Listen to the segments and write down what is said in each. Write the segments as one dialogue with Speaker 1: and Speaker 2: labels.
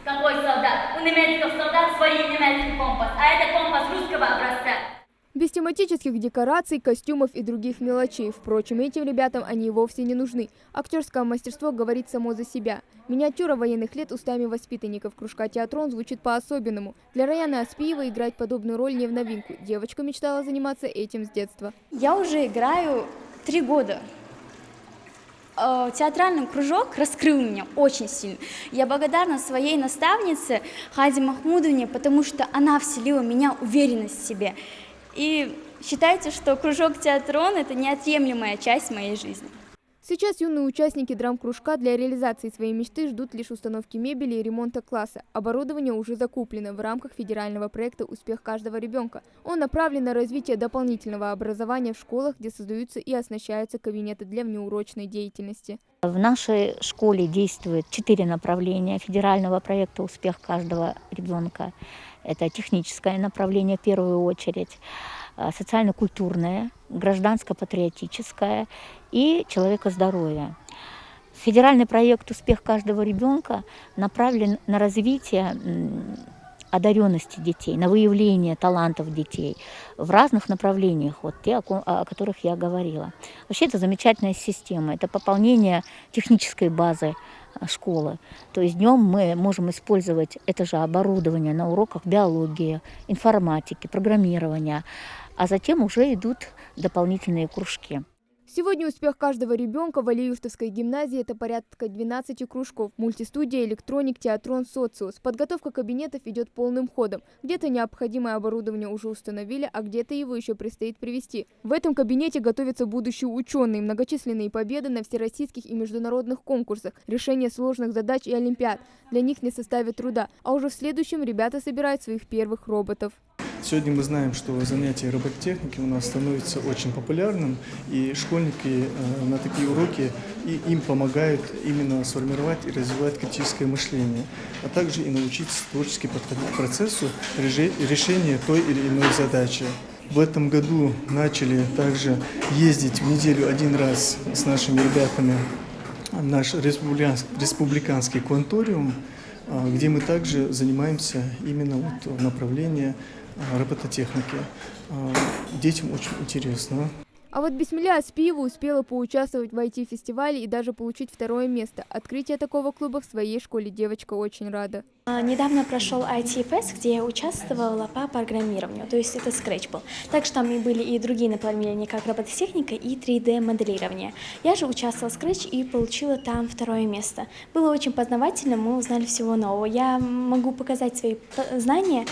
Speaker 1: Какой солдат? У немецких солдат свой немецкий компас, а это компас русского образца.
Speaker 2: Без тематических декораций, костюмов и других мелочей. Впрочем, этим ребятам они вовсе не нужны. Актерское мастерство говорит само за себя. Миниатюра военных лет устами воспитанников кружка «Театрон» звучит по-особенному. Для Раяны Аспиевой играть подобную роль не в новинку. Девочка мечтала заниматься этим с детства.
Speaker 3: Я уже играю 3 года. Театральный кружок раскрыл меня очень сильно. Я благодарна своей наставнице Хаде Махмудовне, потому что она вселила в меня уверенность в себе. И считайте, что кружок «Театрон» – это неотъемлемая часть моей жизни.
Speaker 2: Сейчас юные участники драм-кружка для реализации своей мечты ждут лишь установки мебели и ремонта класса. Оборудование уже закуплено в рамках федерального проекта «Успех каждого ребенка». Он направлен на развитие дополнительного образования в школах, где создаются и оснащаются кабинеты для внеурочной деятельности.
Speaker 4: В нашей школе действует 4 направления федерального проекта «Успех каждого ребенка». Это техническое направление в первую очередь, социально-культурное, гражданско-патриотическое и человекоздоровье. Федеральный проект «Успех каждого ребенка» направлен на развитие одаренности детей, на выявление талантов детей в разных направлениях, вот те, о которых я говорила. Вообще это замечательная система, это пополнение технической базы школы. То есть днем мы можем использовать это же оборудование на уроках биологии, информатики, программирования, а затем уже идут дополнительные кружки.
Speaker 2: Сегодня успех каждого ребенка в Алиюштовской гимназии – это порядка 12 кружков. Мультистудия, электроник, театрон, социус. Подготовка кабинетов идет полным ходом. Где-то необходимое оборудование уже установили, а где-то его еще предстоит привести. В этом кабинете готовятся будущие ученые, многочисленные победы на всероссийских и международных конкурсах, решение сложных задач и олимпиад. Для них не составит труда. А уже в следующем ребята собирают своих первых роботов.
Speaker 5: Сегодня мы знаем, что занятие робототехники у нас становится очень популярным, и школьники на такие уроки им помогают именно сформировать и развивать критическое мышление, а также и научиться творчески подходить к процессу решения той или иной задачи. В этом году начали также ездить в неделю 1 раз с нашими ребятами в наш республиканский кванториум, где мы также занимаемся именно вот в направлении робототехники. Детям очень интересно.
Speaker 2: А вот Бисмилля Аспиева успела поучаствовать в IT-фестивале и даже получить 2-е место. Открытие такого клуба в своей школе девочка очень рада.
Speaker 3: Недавно прошел IT-фест, где я участвовала по программированию, то есть это Scratch был. Также там и были и другие направления, как робототехника и 3D-моделирование. Я же участвовала в Scratch и получила там 2-е место. Было очень познавательно, мы узнали всего нового. Я могу показать свои знания,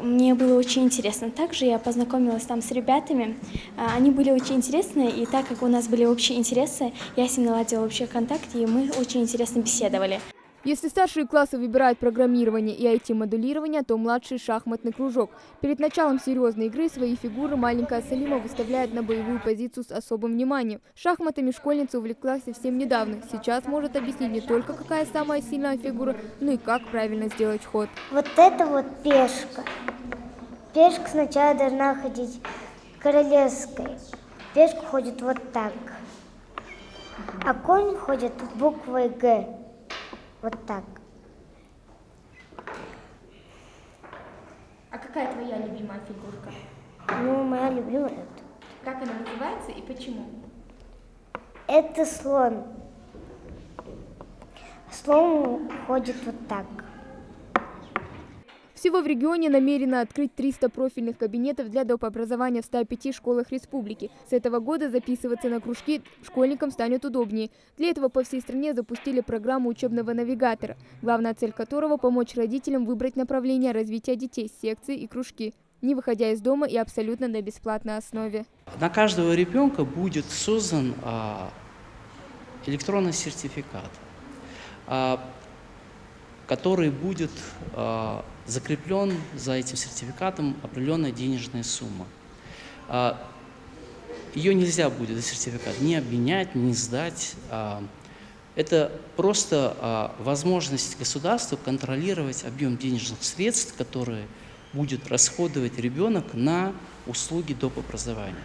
Speaker 3: мне было очень интересно. Также я познакомилась там с ребятами, они были очень интересные, и так как у нас были общие интересы, я с ними наладила общий контакт, и мы очень интересно беседовали.
Speaker 2: Если старшие классы выбирают программирование и IT-моделирование, то младший – шахматный кружок. Перед началом серьезной игры свои фигуры маленькая Салима выставляет на боевую позицию с особым вниманием. Шахматами школьница увлеклась совсем недавно. Сейчас может объяснить не только, какая самая сильная фигура, но и как правильно сделать ход.
Speaker 6: Вот это вот пешка. Пешка сначала должна ходить королевской. Пешка ходит вот так. А конь ходит буквой «Г». Вот так.
Speaker 2: А какая твоя любимая фигурка?
Speaker 6: Ну, моя любимая это.
Speaker 2: Как она называется и почему?
Speaker 6: Это слон. Слон ходит вот так.
Speaker 2: Всего в регионе намерено открыть 300 профильных кабинетов для доп. Образования в 105 школах республики. С этого года записываться на кружки школьникам станет удобнее. Для этого по всей стране запустили программу учебного навигатора, главная цель которого – помочь родителям выбрать направление развития детей, секции и кружки, не выходя из дома и абсолютно на бесплатной основе.
Speaker 7: На каждого ребенка будет создан электронный сертификат, который будет закреплен за этим сертификатом определенная денежная сумма. Ее нельзя будет, этот сертификат, ни обменять, ни сдать. Это просто возможность государства контролировать объем денежных средств, которые будет расходовать ребенок на услуги доп. Образования.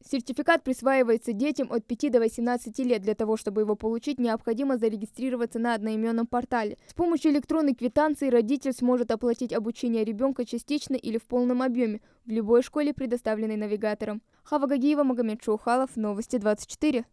Speaker 2: Сертификат присваивается детям от 5 до 18 лет. Для того, чтобы его получить, необходимо зарегистрироваться на одноименном портале. С помощью электронной квитанции родитель сможет оплатить обучение ребенка частично или в полном объеме в любой школе, предоставленной навигатором. Хава Гагиева, Магомед Шоухалов, Новости 24.